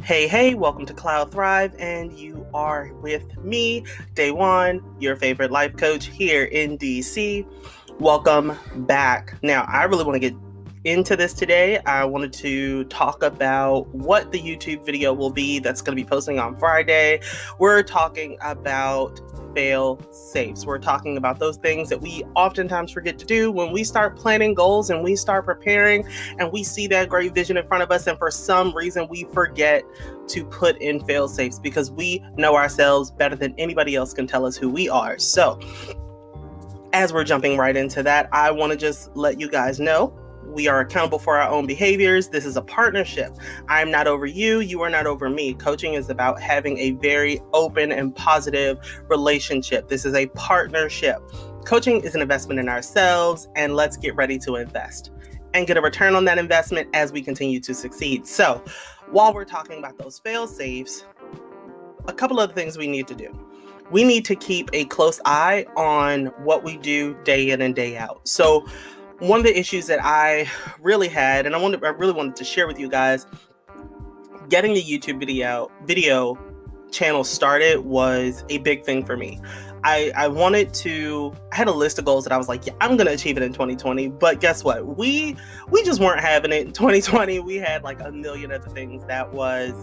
Hey, welcome to Cloud Thrive, and you are with me, DaiJuan, your favorite life coach here in DC. Welcome back. Now, I really want to get into this today. I wanted to talk about what the YouTube video will be that's going to be posting on Friday. We're talking about fail safes. We're talking about those things that we oftentimes forget to do when we start planning goals and we start preparing and we see that great vision in front of us, and for some reason we forget to put in fail safes because we know ourselves better than anybody else can tell us who we are. So as we're jumping right into that, I want to just let you guys know we are accountable for our own behaviors. This is a partnership. I'm not over you. You are not over me. Coaching is about having a very open and positive relationship. This is a partnership. Coaching is an investment in ourselves, and let's get ready to invest and get a return on that investment as we continue to succeed. So while we're talking about those fail safes, a couple of things we need to do. We need to keep a close eye on what we do day in and day out. So one of the issues that I really had, and I really wanted to share with you guys, getting the YouTube video channel started was a big thing for me. I had a list of goals that I was like, yeah, I'm going to achieve it in 2020. But guess what? We just weren't having it in 2020. We had like a million other things that was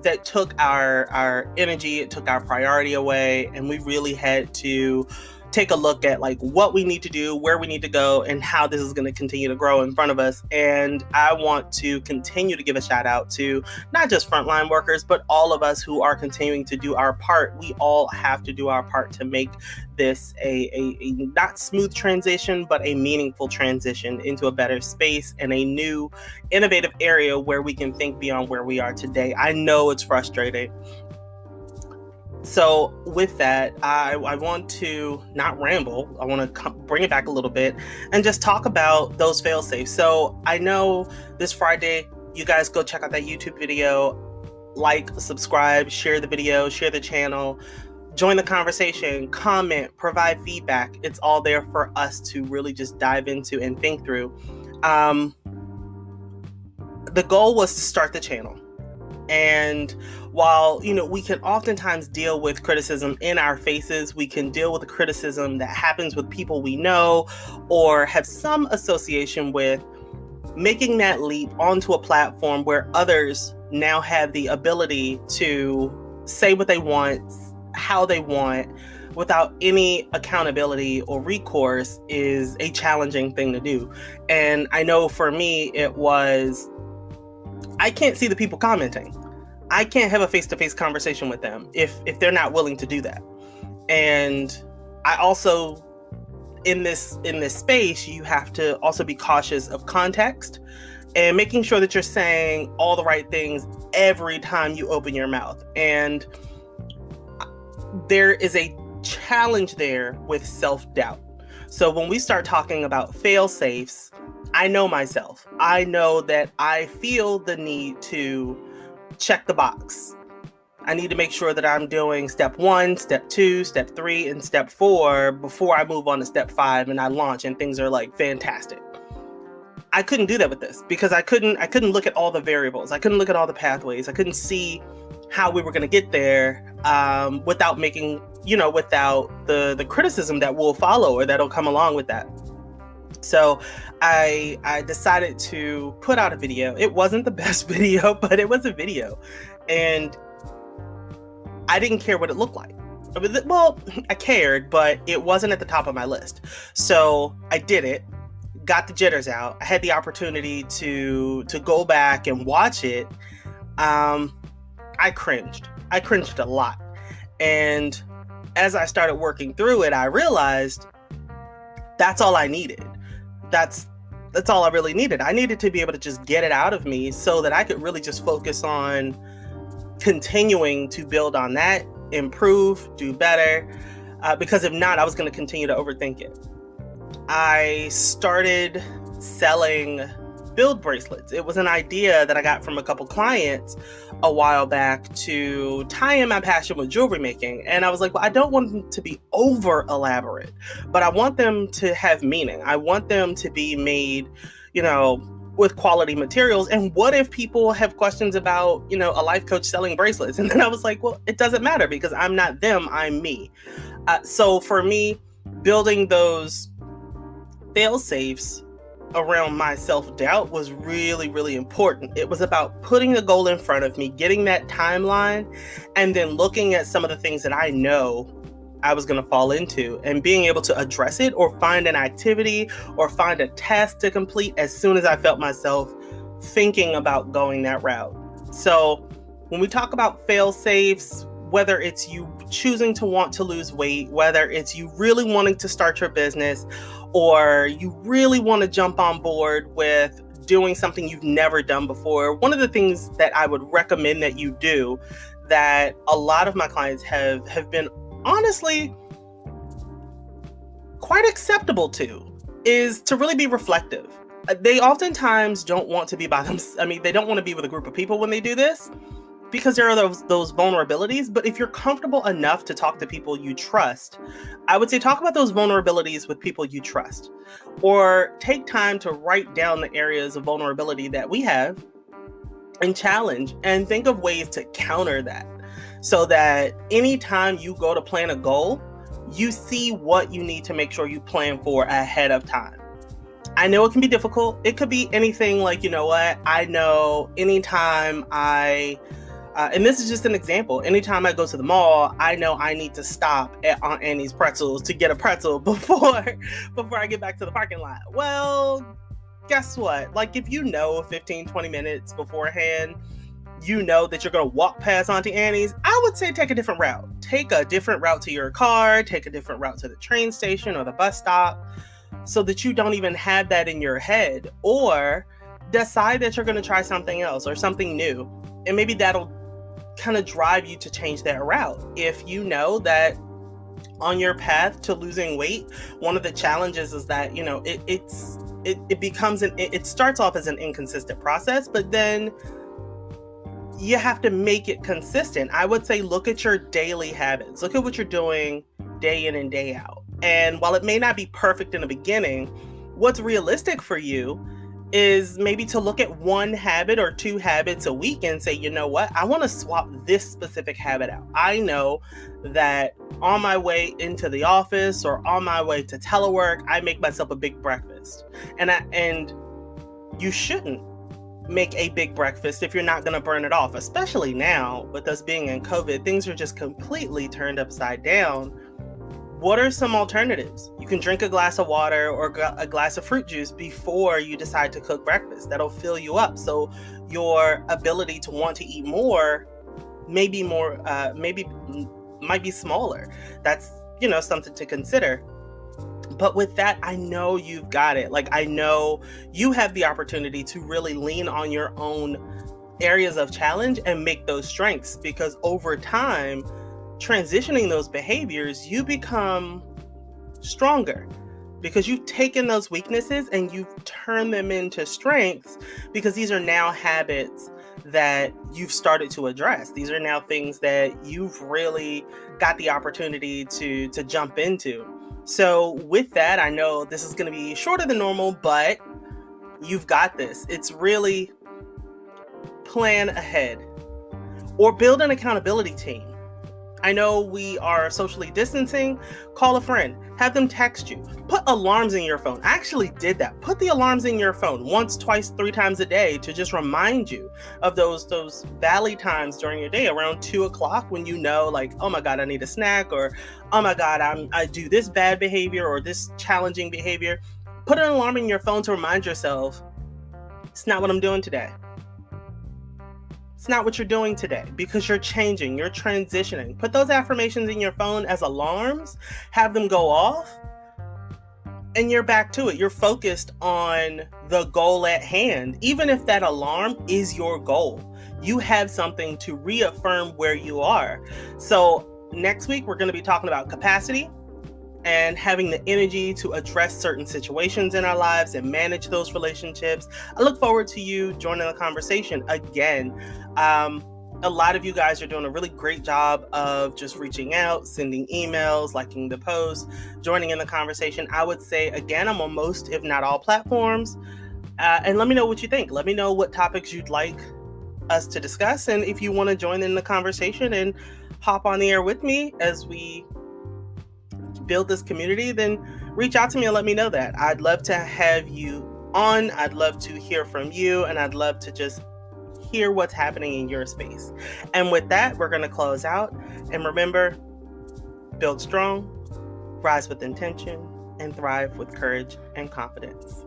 that took our energy, it took our priority away, and we really had to take a look at like what we need to do, where we need to go, and how this is going to continue to grow in front of us. And I want to continue to give a shout out to not just frontline workers, but all of us who are continuing to do our part. We all have to do our part to make this a not smooth transition, but a meaningful transition into a better space and a new innovative area where we can think beyond where we are today. I know it's frustrating. So with that, I want to not ramble. I want to bring it back a little bit and just talk about those fail safes. So I know this Friday, you guys go check out that YouTube video, like, subscribe, share the video, share the channel, join the conversation, comment, provide feedback. It's all there for us to really just dive into and think through. The goal was to start the channel. And while, we can oftentimes deal with criticism in our faces, we can deal with the criticism that happens with people we know or have some association with. Making that leap onto a platform where others now have the ability to say what they want, how they want, without any accountability or recourse is a challenging thing to do. And I know for me, I can't see the people commenting. I can't have a face-to-face conversation with them if they're not willing to do that. And I also, in this space, you have to also be cautious of context and making sure that you're saying all the right things every time you open your mouth. And there is a challenge there with self-doubt. So when we start talking about fail safes, I know myself. I know that I feel the need to check the box. I need to make sure that I'm doing step 1, step 2, step 3, and step 4 before I move on to step 5 and I launch and things are like fantastic. I couldn't do that with this because I couldn't look at all the variables. I couldn't look at all the pathways. I couldn't see how we were going to get there without the criticism that will follow or that'll come along with that. So I decided to put out a video. It wasn't the best video, but it was a video. And I didn't care what it looked like. Well, I cared, but it wasn't at the top of my list. So I did it, got the jitters out. I had the opportunity to go back and watch it. I cringed. I cringed a lot. And as I started working through it, I realized that's all I needed. That's all I really needed. I needed to be able to just get it out of me so that I could really just focus on continuing to build on that, improve, do better. Because if not, I was going to continue to overthink it. I started selling build bracelets. It was an idea that I got from a couple clients a while back to tie in my passion with jewelry making. And I was like, well, I don't want them to be over elaborate, but I want them to have meaning. I want them to be made, with quality materials? And what if people have questions about, a life coach selling bracelets? And then I was like, well, it doesn't matter because I'm not them, I'm me. So for me, building those fail safes around my self-doubt was really, really important. It was about putting a goal in front of me, getting that timeline, and then looking at some of the things that I know I was going to fall into and being able to address it or find an activity or find a task to complete as soon as I felt myself thinking about going that route. So when we talk about fail safes, whether it's you choosing to want to lose weight, whether it's you really wanting to start your business, or you really want to jump on board with doing something you've never done before, one of the things that I would recommend that you do that a lot of my clients have been honestly quite acceptable to is to really be reflective. They oftentimes don't want to be by themselves. I mean, they don't want to be with a group of people when they do this because there are those vulnerabilities. But if you're comfortable enough to talk to people you trust, I would say talk about those vulnerabilities with people you trust, or take time to write down the areas of vulnerability that we have and challenge and think of ways to counter that. So that anytime you go to plan a goal, you see what you need to make sure you plan for ahead of time. I know it can be difficult. It could be anything like, I know anytime and this is just an example, anytime I go to the mall, I know I need to stop at Aunt Annie's Pretzels to get a pretzel before I get back to the parking lot. Well, guess what? Like if 15, 20 minutes beforehand, that you're going to walk past Auntie Annie's, I would say take a different route. Take a different route to your car, take a different route to the train station or the bus stop so that you don't even have that in your head, or decide that you're going to try something else or something new. And maybe that'll kind of drive you to change that route. If you know that on your path to losing weight, one of the challenges is that, it starts off as an inconsistent process, but then you have to make it consistent. I would say look at your daily habits. Look at what you're doing day in and day out. And while it may not be perfect in the beginning, what's realistic for you is maybe to look at one habit or two habits a week and say, you know what, I want to swap this specific habit out. I know that on my way into the office or on my way to telework, I make myself a big breakfast. And you shouldn't make a big breakfast if you're not going to burn it off, especially now with us being in COVID. Things are just completely turned upside down. What are some alternatives? You can drink a glass of water or a glass of fruit juice before you decide to cook breakfast. That'll fill you up. So your ability to want to eat more might be smaller. That's, something to consider. But with that, I know you've got it. Like, I know you have the opportunity to really lean on your own areas of challenge and make those strengths, because over time, transitioning those behaviors, you become stronger because you've taken those weaknesses and you've turned them into strengths, because these are now habits that you've started to address. These are now things that you've really got the opportunity to jump into. So with that, I know this is going to be shorter than normal, but you've got this. It's really plan ahead or build an accountability team. I know we are socially distancing. Call a friend, have them text you, put alarms in your phone. I actually did that. Put the alarms in your phone once, twice, 3 times a day to just remind you of those valley times during your day around 2:00 when like, oh my God, I need a snack, or oh my God, I do this bad behavior or this challenging behavior. Put an alarm in your phone to remind yourself, it's not what I'm doing today. It's not what you're doing today, because you're changing, you're transitioning. Put those affirmations in your phone as alarms, have them go off, and you're back to it. You're focused on the goal at hand. Even if that alarm is your goal, you have something to reaffirm where you are. So next week, we're going to be talking about capacity and having the energy to address certain situations in our lives and manage those relationships. I look forward to you joining the conversation again. A lot of you guys are doing a really great job of just reaching out, sending emails, liking the posts, joining in the conversation. I would say, again, I'm on most, if not all platforms. And let me know what you think. Let me know what topics you'd like us to discuss. And if you want to join in the conversation and hop on the air with me as we build this community, then reach out to me and let me know that. I'd love to have you on. I'd love to hear from you, and I'd love to just hear what's happening in your space. And with that, we're going to close out. And remember, build strong, rise with intention, and thrive with courage and confidence.